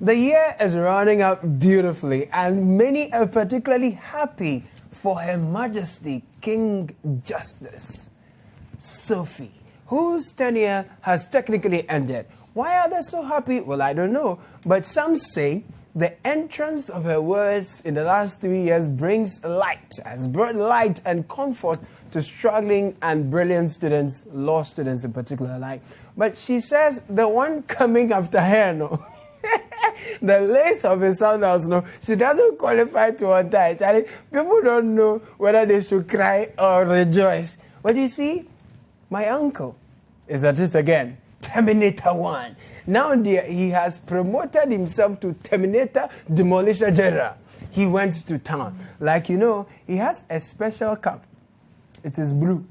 The year is running up beautifully, and many are particularly happy for Her Majesty King Justice Sophie, whose tenure has technically ended. Why are they so happy? Well, I don't know. But some say the entrance of her words in the last 3 years has brought light and comfort to struggling and brilliant students, law students in particular alike. But she says the one coming after her, no, the lace of his sandals, no, she doesn't qualify to untie. People don't know whether they should cry or rejoice. But you see, my uncle is at it again. Terminator 1. Now he has promoted himself to Terminator Demolition General. He went to town. Like, you know, he has a special cap. It is blue.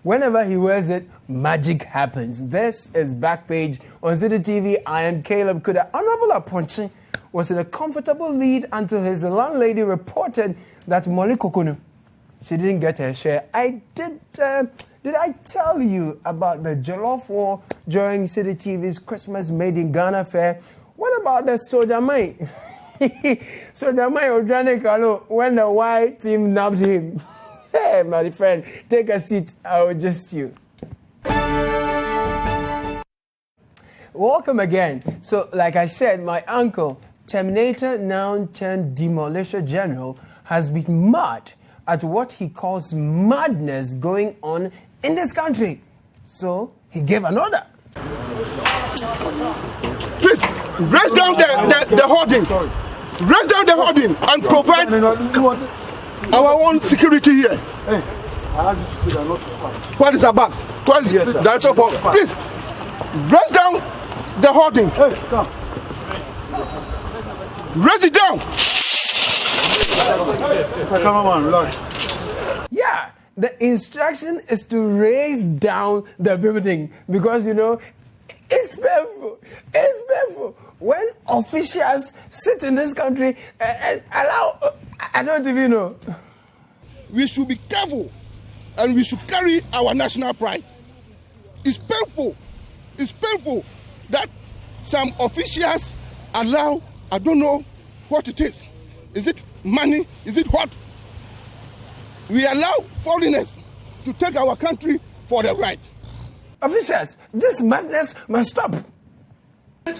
Whenever he wears it, magic happens. This is BackPage on City TV. I am Caleb Kudah. Honorable Aponchi was in a comfortable lead until his landlady reported that Molly Kokunu, she didn't get her share. Did I tell you about the Jollof war during City TV's Christmas Made in Ghana fair? What about the Soja Mai? Soja Mai Ojanek, when the white team nabbed him. Hey, my friend, take a seat. I will just you. Welcome again. So, like I said, my uncle, Terminator now turned Demolition General, has been mad at what he calls madness going on in this country. So he gave an order. Please, raise down the hoarding. Raise down the hoarding and provide our own security here. Hey, I have you to say that not too fast. What is about? What is the director for? Please, raise down the hoarding. Hey, come. Raise it down. Mr. Cameraman, relax. Yeah, the instruction is to raise down the building because, you know, it's painful. It's painful. When officials sit in this country and allow, I don't even know. We should be careful and we should carry our national pride. It's painful. It's painful that some officials allow, I don't know what it is. Is it money? Is it what? We allow foreigners to take our country for the right. Officials, this madness must stop. The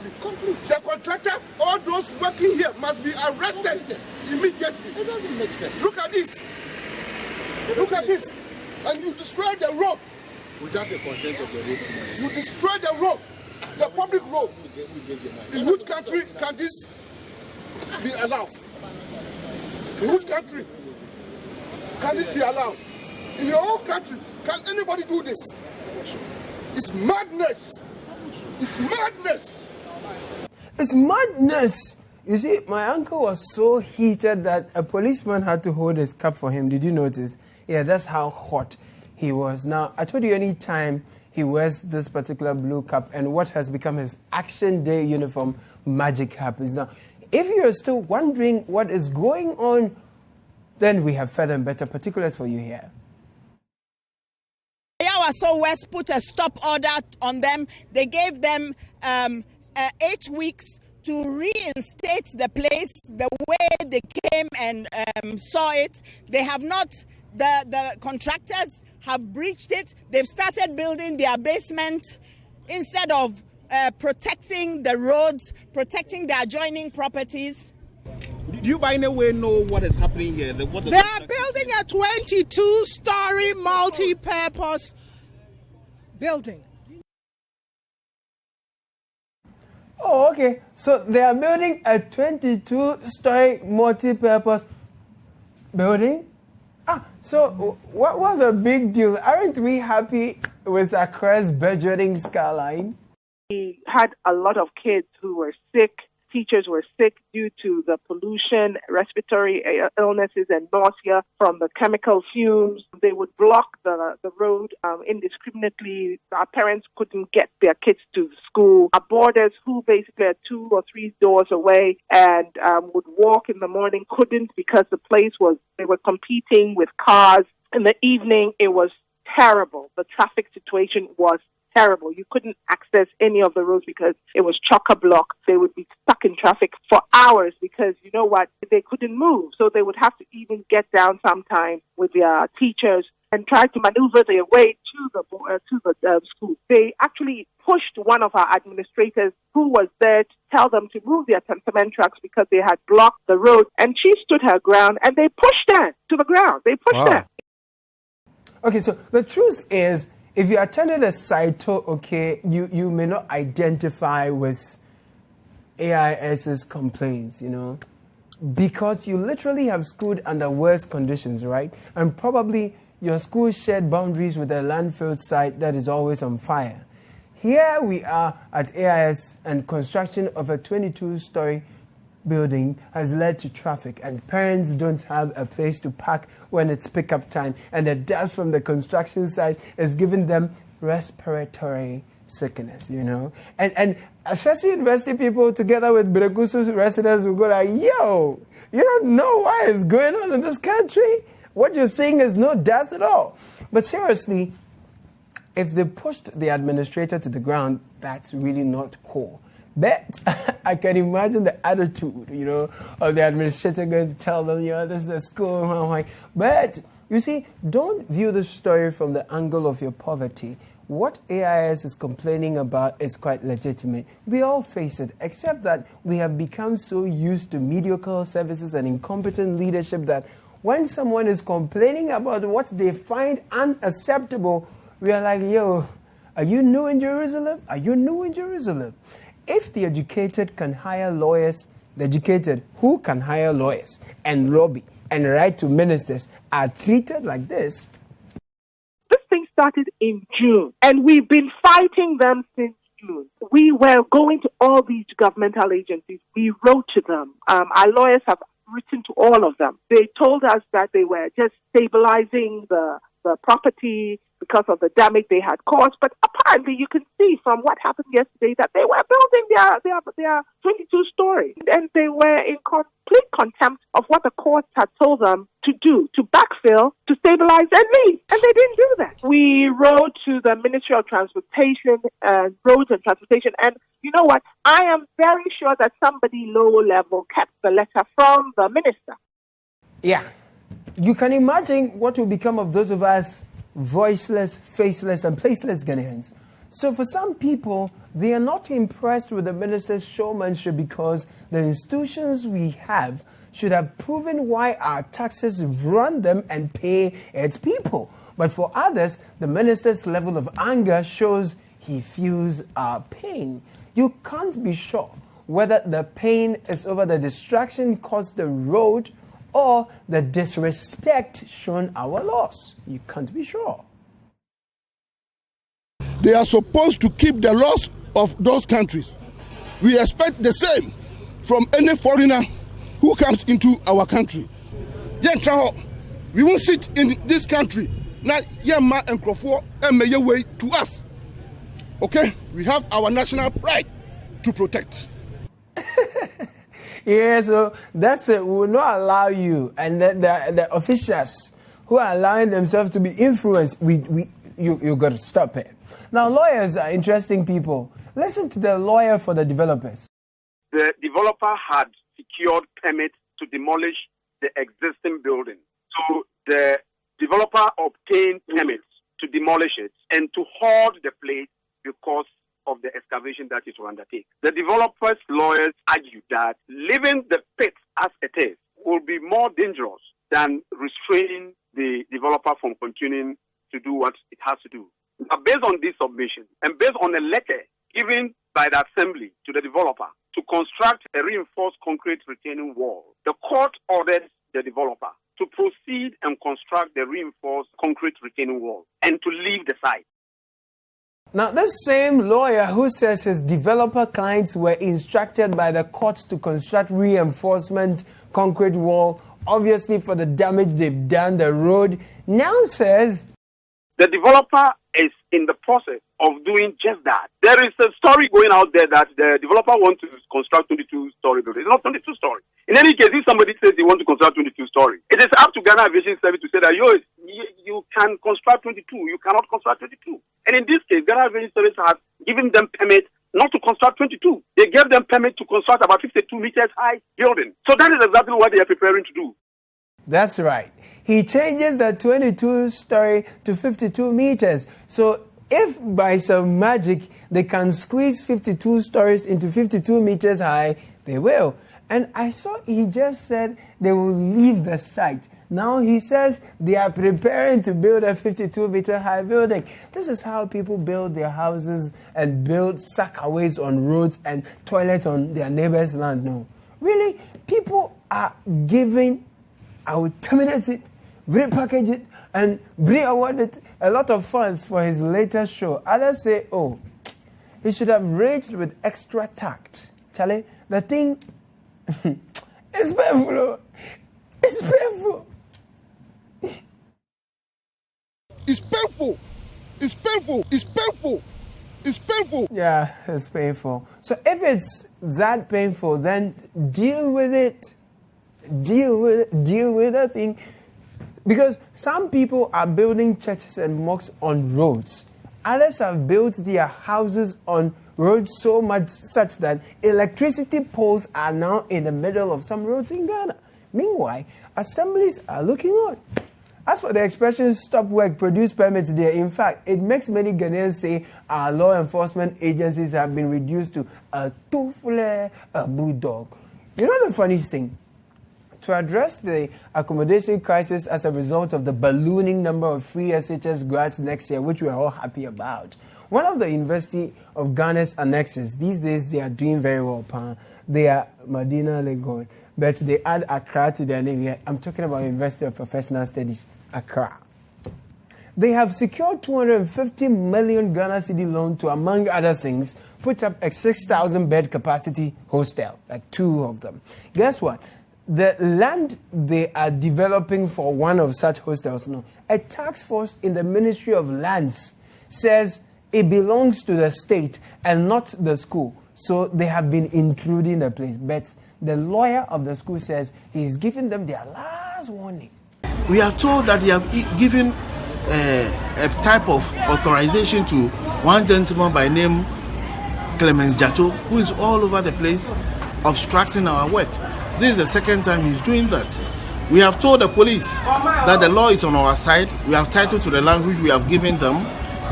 contractor, all those working here must be arrested immediately. It doesn't make sense. Look at this. Look at this. And you destroy the road. Without the consent of the road commission. You destroy the road, the public road. In which country can this be allowed? In which country can this be allowed? In your own country, can anybody do this? It's madness. It's madness. It's madness. You see, my uncle was so heated that a policeman had to hold his cap for him. Did you notice? Yeah, that's how hot he was. Now, I told you any time he wears this particular blue cap and what has become his action day uniform, magic happens. Now, if you're still wondering what is going on, then we have further and better particulars for you here. So West put a stop order on them. They gave them 8 weeks to reinstate the place the way they came and saw it. They have not, the contractors have breached it. They've started building their basement instead of protecting the roads, protecting the adjoining properties. Do you by any way know what is happening here? They are building a 22-story multi-purpose building. Oh, okay. So they are building a 22-story multi-purpose building? So what was the big deal? Aren't we happy with Accra's burgeoning skyline? We had a lot of kids who were sick. Teachers were sick due to the pollution, respiratory illnesses, and nausea from the chemical fumes. They would block the road indiscriminately. Our parents couldn't get their kids to school. Our boarders, who basically are 2 or 3 doors away and would walk in the morning, couldn't because the place they were competing with cars. In the evening, it was terrible. The traffic situation was terrible. You couldn't access any of the roads because it was chock-a-block. They would be stuck in traffic for hours because, you know what, they couldn't move. So they would have to even get down sometimes with their teachers and try to maneuver their way to the school. They actually pushed one of our administrators who was there to tell them to move their cement trucks because they had blocked the road. And she stood her ground and they pushed her to the ground. They pushed her. Okay, so the truth is, if you attended a site, okay, you may not identify with AIS's complaints, you know, because you literally have schooled under worse conditions, right? And probably your school shared boundaries with a landfill site that is always on fire. Here we are at AIS, and construction of a 22-story building has led to traffic, and parents don't have a place to park when it's pickup time, and the dust from the construction site is giving them respiratory sickness, you know. And Ashesi University people together with Birekusu's residents will go like, yo, you don't know what is going on in this country? What you're seeing is no dust at all. But seriously, if they pushed the administrator to the ground, that's really not cool. But I can imagine the attitude, you know, of the administrator going to tell them, you know, this is the school. But, you see, don't view the story from the angle of your poverty. What AIS is complaining about is quite legitimate. We all face it, except that we have become so used to mediocre services and incompetent leadership that when someone is complaining about what they find unacceptable, we are like, yo, are you new in Jerusalem? Are you new in Jerusalem? If the educated can hire lawyers, the educated who can hire lawyers and lobby and write to ministers are treated like this. This thing started in June, and we've been fighting them since June. We were going to all these governmental agencies. We wrote to them. Our lawyers have written to all of them. They told us that they were just stabilizing the property because of the damage they had caused. But apparently you can see from what happened yesterday that they were building their 22 stories. And they were in complete contempt of what the courts had told them to do, to backfill, to stabilize and leave. And they didn't do that. We wrote to the Ministry of Transportation, Roads and Transportation, and you know what? I am very sure that somebody low level kept the letter from the minister. Yeah. You can imagine what will become of those of us voiceless, faceless, and placeless Ghanaians. So for some people, they are not impressed with the minister's showmanship because the institutions we have should have proven why our taxes run them and pay its people. But for others, the minister's level of anger shows he feels our pain. You can't be sure whether the pain is over the distraction caused the road or the disrespect shown our laws. You can't be sure. They are supposed to keep the laws of those countries. We expect the same from any foreigner who comes into our country. We won't sit in this country. Now, and Crawford and make your way to us. Okay? We have our national pride to protect. Yeah, so that's it. We will not allow you and the officials who are allowing themselves to be influenced. You got to stop it. Now, lawyers are interesting people. Listen to the lawyer for the developers. The developer had secured permits to demolish the existing building. So the developer obtained permits to demolish it and to hoard the place because of the excavation that it will undertake. The developers' lawyers argue that leaving the pit as it is will be more dangerous than restraining the developer from continuing to do what it has to do. But based on this submission and based on a letter given by the assembly to the developer to construct a reinforced concrete retaining wall, the court ordered the developer to proceed and construct the reinforced concrete retaining wall and to leave the site. Now, this same lawyer who says his developer clients were instructed by the courts to construct reinforcement concrete wall, obviously for the damage they've done the road, now says the developer is in the process of doing just that. There is a story going out there that the developer wants to construct 22-story building. It's not 22-story. In any case, if somebody says he wants to construct 22-story, it is up to Ghana Aviation Service to say that you can construct 22, you cannot construct 22. And in this case, Ghana Revenue Service has given them permit not to construct 22. They gave them permit to construct about 52 meters high building. So that is exactly what they are preparing to do. That's right. He changes the 22-story to 52 meters. So if by some magic they can squeeze 52 stories into 52 meters high, they will. And I saw he just said they will leave the site. Now he says they are preparing to build a 52-meter high building. This is how people build their houses and build sackaways on roads and toilets on their neighbor's land. No. Really, people are giving, I will terminate it, repackage it, and re-award it a lot of funds for his latest show. Others say, oh, he should have raged with extra tact. Charlie, the thing is painful. It's painful. It's painful. It's painful. It's painful. It's painful. Yeah, it's painful. So if it's that painful, then deal with it. Deal with the thing. Because some people are building churches and mosques on roads. Others have built their houses on roads so much such that electricity poles are now in the middle of some roads in Ghana. Meanwhile, assemblies are looking on. As for the expression stop work, produce permits there, in fact, it makes many Ghanaians say our law enforcement agencies have been reduced to a toufle, a bulldog. You know the funny thing? To address the accommodation crisis as a result of the ballooning number of free SHS grants next year, which we are all happy about, one of the University of Ghana's annexes, these days they are doing very well, they are Medina Legon, but they add Accra to their name here. I'm talking about University of Professional Studies, Accra. They have secured 250 million Ghana cedi loan to, among other things, put up a 6,000 bed capacity hostel, like 2 of them. Guess what? The land they are developing for one of such hostels, a task force in the Ministry of Lands says it belongs to the state and not the school. So they have been intruding the place. But the lawyer of the school says he's giving them their last warning. We are told that they have given a type of authorization to one gentleman by name Clemens Jato, who is all over the place obstructing our work. This is the second time he's doing that. We have told the police that the law is on our side. We have title to the language we have given them.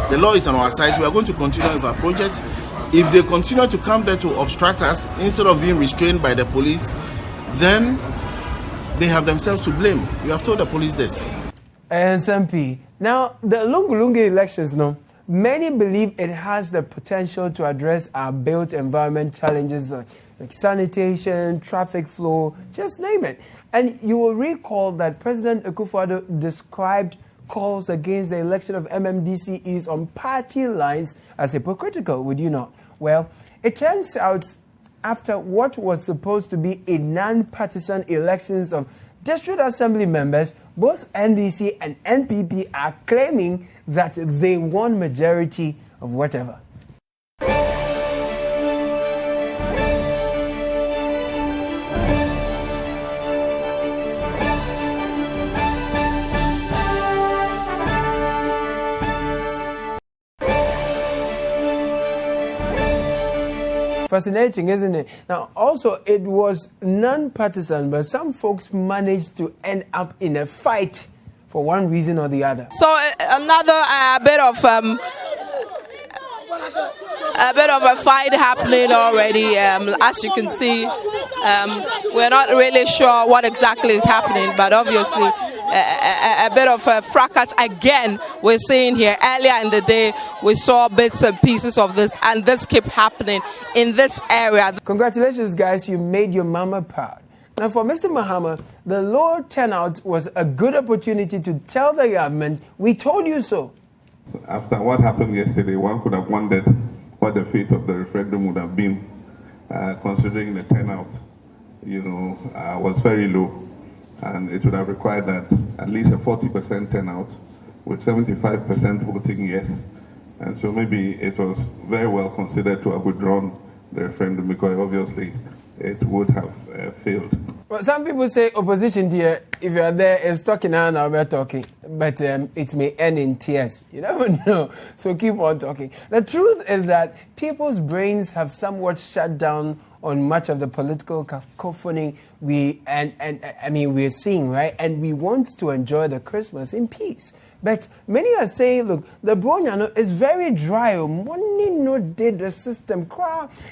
The law is on our side. We are going to continue with our project. If they continue to come there to obstruct us instead of being restrained by the police, then they have themselves to blame. We have told the police this. SMP. Now, the Lungu elections, many believe it has the potential to address our built environment challenges like sanitation, traffic flow, just name it. And you will recall that President Akufo-Addo described calls against the election of MMDCEs on party lines as hypocritical, would you not? Well, it turns out after what was supposed to be a non-partisan elections of district assembly members, both NDC and NPP are claiming that they won majority of whatever. Fascinating, isn't it? Now, also, it was non-partisan, but some folks managed to end up in a fight for one reason or the other. So another bit of a fight happening already. As you can see, we're not really sure what exactly is happening, but obviously a bit of a fracas again we're seeing here. Earlier in the day, we saw bits and pieces of this, and this kept happening in this area. Congratulations, guys. You made your mama proud. Now, for Mr. Mahama, the low turnout was a good opportunity to tell the government, we told you so. After what happened yesterday, one could have wondered what the fate of the referendum would have been, considering the turnout, was very low. And it would have required that at least a 40% turnout with 75% voting yes. And so maybe it was very well considered to have withdrawn the referendum because obviously it would have failed. Well, some people say opposition, dear, if you are there, is talking now, we're talking. but it may end in tears. You never know. So keep on talking. The truth is that people's brains have somewhat shut down on much of the political cacophony we're seeing, right? And we want to enjoy the Christmas in peace. But many are saying, look, the Bronyano is very dry. Money no did the system.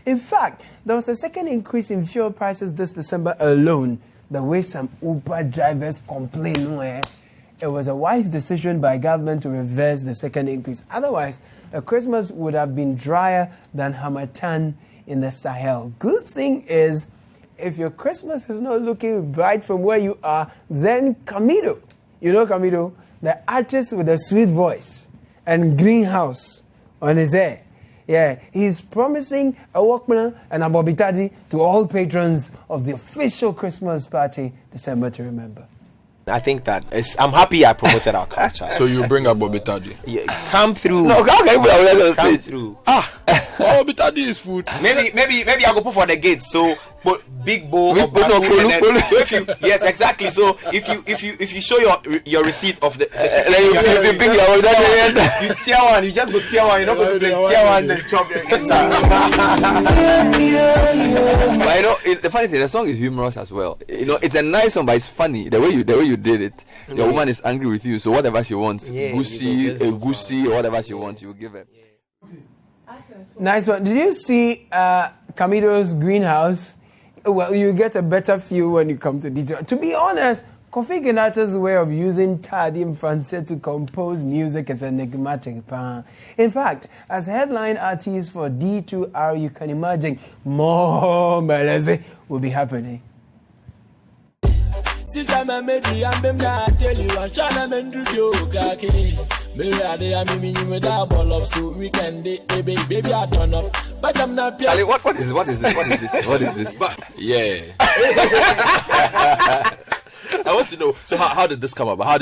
In fact, there was a second increase in fuel prices this December alone. The way some Uber drivers complain, it was a wise decision by government to reverse the second increase. Otherwise, a Christmas would have been drier than Hamatan in the Sahel. Good thing is, if your Christmas is not looking bright from where you are, then Camido, you know Camido, the artist with a sweet voice and greenhouse on his hair. Yeah, he's promising a Walkman and a Bobitadi to all patrons of the official Christmas party, December to remember. I think that I'm happy I promoted our culture. So you bring up Bobitadi? Yeah, come through. No, okay, come through. Bobitadi is food. Maybe I'll go put for the gates. So big bowl. So if you exactly. So if you show your receipt of the you tier one, you just go tier one. You're not going to play tier one and chop the But you know, the funny thing, the song is humorous as well. You know, it's a nice song, but it's funny the way you did it. Your woman is angry with you, so whatever she wants, goosey or whatever she wants, you give her. Nice one. Did you see Camido's greenhouse? Well, you get a better view when you come to detail. To be honest, Kofi Kinata's way of using Tadim Francais to compose music is enigmatic. In fact, as headline artist for D2R, you can imagine more melody will be happening. Since I'm a medley, I'm not tell you, I'm trying to do yoga. Maybe I mean, with a ball of so we can baby, I turn up. But I'm not Ali, what is this? But, yeah. I want to know. So how did this come about? How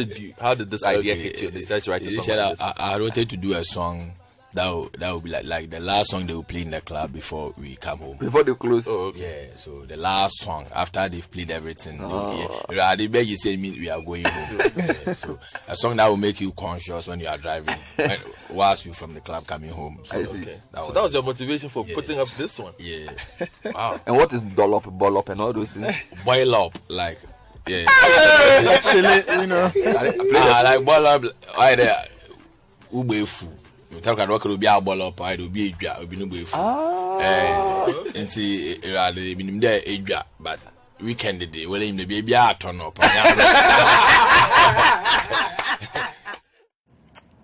did this idea hit you? Decided to write a song. I wanted to do a song that would be like the last song they will play in the club before we come home. Before they close. Oh, okay. Yeah. So the last song after they've played everything. They beg you say we are going home. So a song that will make you conscious when you are driving, whilst you from the club coming home. So, I see. Okay. That was your motivation for putting up this one. Yeah. Wow. And what is dollop, ball up, and all those things? Boil up, like. Yeah. Actually, you know. Like boil up. Right there. Ubefu. Talk about what be a ball up. I do be a be no befu. And see, rather be there a but weekend the day. Well, him the baby a turn up.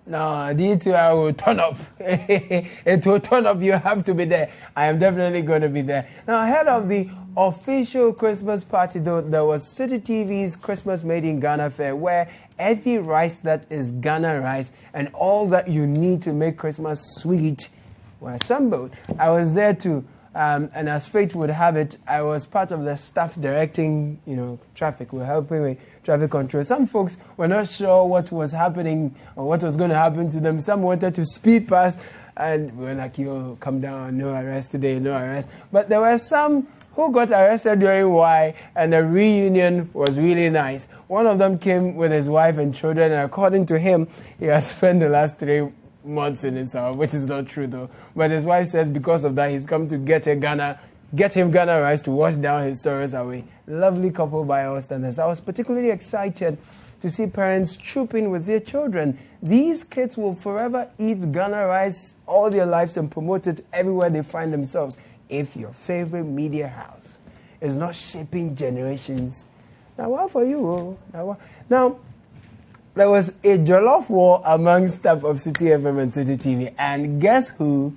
No, D2R will turn up. It will turn up. You have to be there. I am definitely going to be there. Now, ahead of the official Christmas party, though, there was City TV's Christmas Made in Ghana Fair, where every rice that is Ghana rice and all that you need to make Christmas sweet were assembled. I was there too. And as fate would have it, I was part of the staff directing, traffic. We're helping with traffic control. Some folks were not sure what was happening or what was going to happen to them. Some wanted to speed past, and we were like, yo, come down, no arrest today, no arrest. But there were some who got arrested during Y, and the reunion was really nice. One of them came with his wife and children, and according to him, he has spent the last 3 months in his house, which is not true though. But his wife says because of that, he's come to get him Ghana rice to wash down his sorrows away. Lovely couple by our standards. I was particularly excited to see parents trooping with their children. These kids will forever eat Ghana rice all their lives and promote it everywhere they find themselves. If your favorite media house is not shaping generations, now what for you? Now, there was a Jollof war among staff of City FM and City TV, and guess who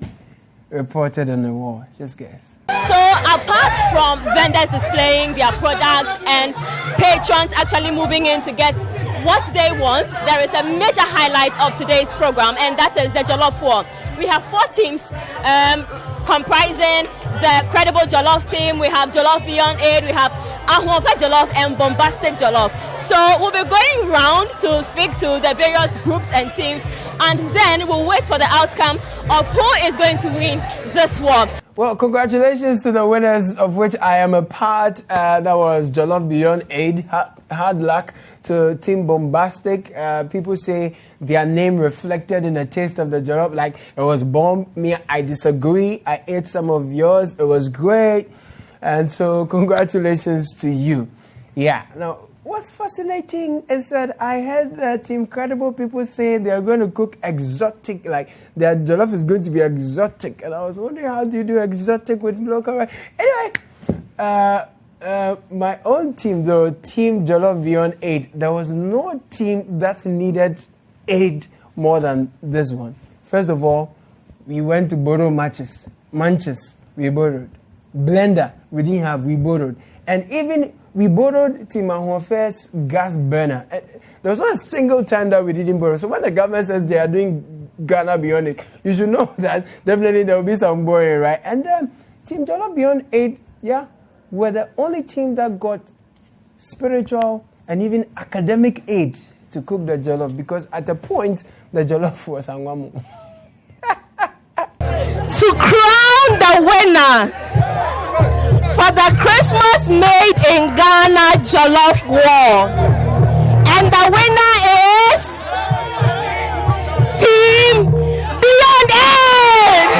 reported on the war? Just guess. So apart from vendors displaying their products and patrons actually moving in to get what they want, there is a major highlight of today's program, and that is the Jollof war. We have 4 teams comprising the credible Jollof team. We have Jollof Beyond Aid, we have Ahwonfa Jollof and Bombastic Jollof. So we'll be going round to speak to the various groups and teams, and then we'll wait for the outcome of who is going to win this war. Well, congratulations to the winners, of which I am a part. That was Jollof Beyond Aid. Hard luck to Team Bombastic. People say their name reflected in the taste of the jollof. Like, it was bomb. Me, I disagree. I ate some of yours. It was great. And so, congratulations to you. Yeah. Now, what's fascinating is that I heard Team Credible people say they are going to cook exotic, like their jollof is going to be exotic. And I was wondering, how do you do exotic with local rice? Anyway, my own team, though, Team Jollof Beyond Aid, there was no team that needed aid more than this one. First of all, we went to borrow matches. Manches, we borrowed. Blender, we didn't have, we borrowed. And even we borrowed Team Ahofe's gas burner. There was not a single time that we didn't borrow. So when the government says they are doing Ghana Beyond Aid, you should know that definitely there will be some borrowing, right? And Team Jollof Beyond Aid, yeah, were the only team that got spiritual and even academic aid to cook the jollof, because at the point, the jollof was angwamu. To crown the winner for the Christmas Made in Ghana Jollof War. And the winner is Team Beyond Aid!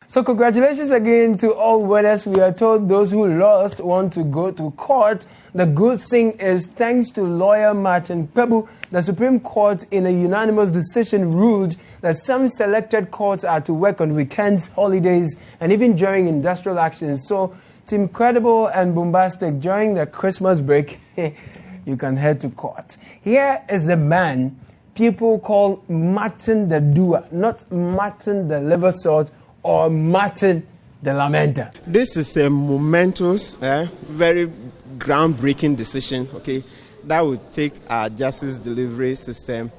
So congratulations again to all winners. We are told those who lost want to go to court. The good thing is, thanks to lawyer Martin Pebu, the Supreme Court in a unanimous decision ruled that some selected courts are to work on weekends, holidays, and even during industrial actions. So Team Credible and Bombastic, during the Christmas break, you can head to court. Here is the man people call Martin the Doer, not Martin the Liver Salt, or Martin the Lamenter. This is a momentous, very groundbreaking decision, okay, that would take our justice delivery system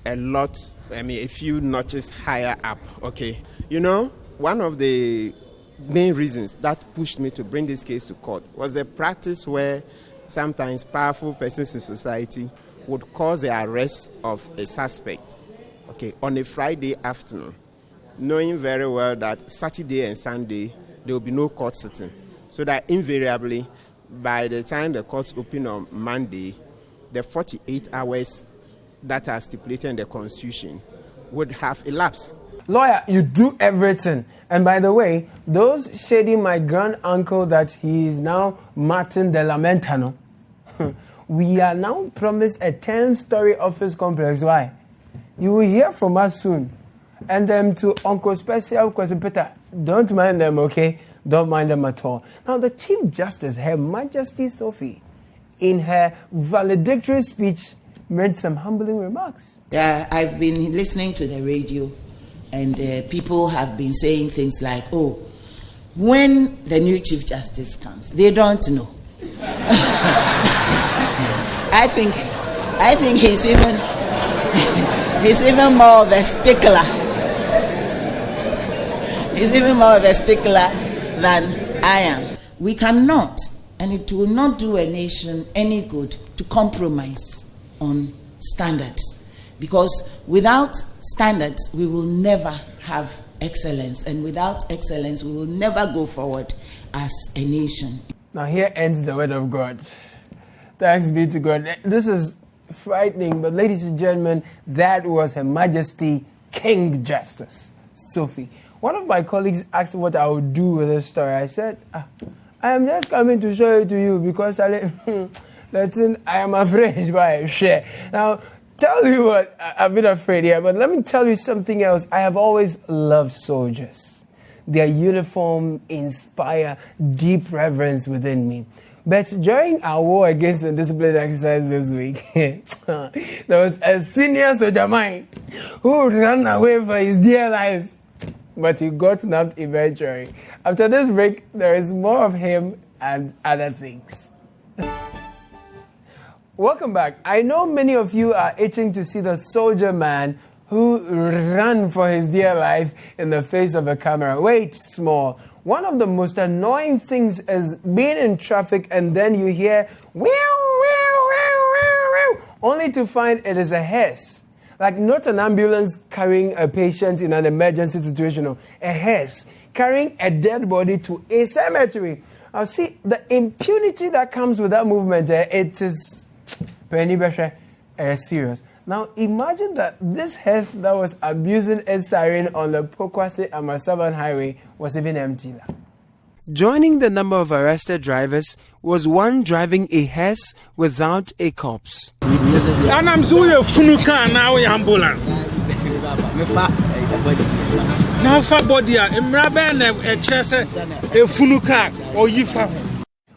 a few notches higher up, okay. You know, one of the main reasons that pushed me to bring this case to court was a practice where sometimes powerful persons in society would cause the arrest of a suspect, okay, on a Friday afternoon, knowing very well that Saturday and Sunday there will be no court sitting. So that invariably, by the time the courts open on Monday, the 48 hours that are stipulated in the Constitution would have elapsed. Lawyer, you do everything. And by the way, those shading my grand uncle that he is now Martin the Lamentano, we are now promised a 10-story office complex. Why? You will hear from us soon. And then to Uncle Special, Cousin Peter, don't mind them, okay? Don't mind them at all. Now, the Chief Justice, Her Majesty Sophie, in her valedictory speech, made some humbling remarks. I've been listening to the radio, and people have been saying things like, oh, when the new Chief Justice comes, they don't know. I think he's even more of a stickler. He's even more of a stickler than I am. We cannot, and it will not do a nation any good to compromise on standards, because without standards we will never have excellence, and without excellence we will never go forward as a nation. Now here ends the word of God. Thanks be to God. This is frightening, but ladies and gentlemen, that was Her Majesty King Justice Sophie. One of my colleagues asked what I would do with this story. I said, I am just coming to show it to you because I am afraid by share. Now, tell you what, I've been afraid here, but let me tell you something else. I have always loved soldiers. Their uniform inspire deep reverence within me. But during our war against the discipline exercise this week, there was a senior soldier mine who ran away for his dear life. But he got nabbed eventually. After this break, there is more of him and other things. Welcome back. I know many of you are itching to see the soldier man who ran for his dear life in the face of a camera. Wait small. One of the most annoying things is being in traffic and then you hear, "Wow, wow, wow, wow, wow," only to find it is a hearse. Like not an ambulance carrying a patient in an emergency situation, no, a hearse carrying a dead body to a cemetery. Now see, the impunity that comes with that movement, it is serious. Now imagine that this hearse that was abusing a siren on the Pokwase Amasaban highway was even empty. Joining the number of arrested drivers was one driving a hearse without a corpse. And I'm so a funuka now ambulance. Now for body a funuka or yifa.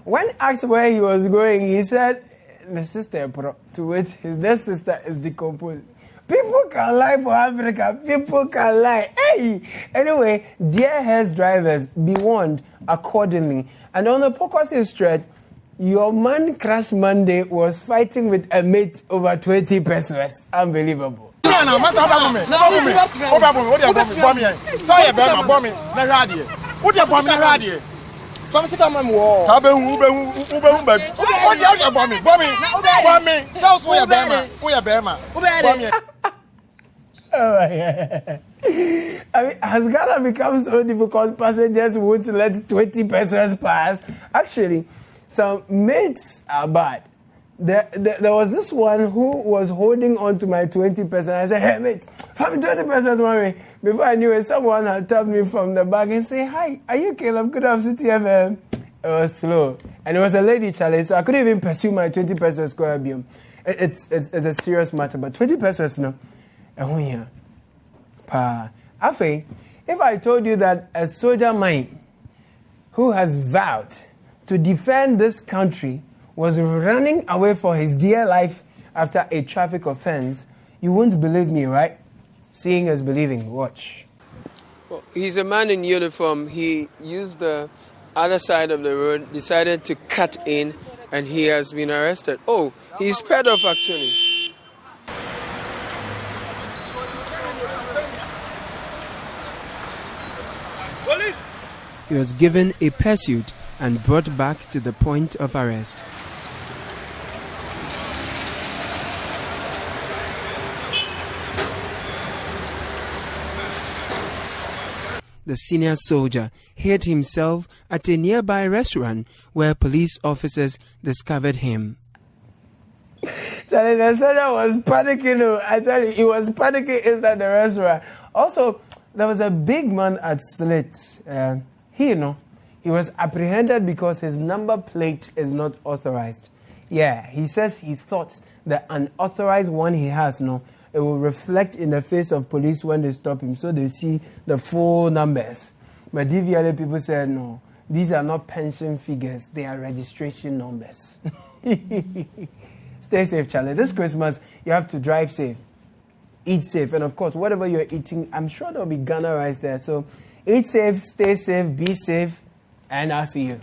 When asked where he was going, he said the sister to which his dead sister is decomposed. People can lie for Africa. People can lie. Hey! Anyway, dear hearse drivers, be warned accordingly. And on the Pokwase stretch, your man Crash Monday was fighting with a mate over 20 pesos. Unbelievable. Oh my God. I mean, has Ghana become so difficult? Passengers won't let 20 pesos pass. Actually, some mates are bad. There was this one who was holding on to my 20 pesos. I said, hey mate, have 20 pesos, mommy. Before I knew it, someone had tapped me from the back and said, hi, are you Caleb? Good of City FM. It was slow. And it was a lady challenge, so I couldn't even pursue my 20 pesos square bill. It's a serious matter, but 20 pesos, no. I think if I told you that a soldier man who has vowed to defend this country was running away for his dear life after a traffic offense, you wouldn't believe me, right? Seeing is believing. Watch. Well, he's a man in uniform. He used the other side of the road, decided to cut in, and he has been arrested. Oh, he's sped off actually. He was given a pursuit and brought back to the point of arrest. The senior soldier hid himself at a nearby restaurant where police officers discovered him. Charlie, the soldier was panicking. I tell you, he was panicking inside the restaurant. Also, there was a big man at Slit. He was apprehended because his number plate is not authorized. Yeah, he says he thought the unauthorized one he has, it will reflect in the face of police when they stop him, so they see the full numbers. But DVLA people said, no, these are not pension figures, they are registration numbers. Stay safe, Charlie. This Christmas, you have to drive safe, eat safe, and of course, whatever you're eating, I'm sure there'll be Ghana rice there. So eat safe, stay safe, be safe, and I'll see you.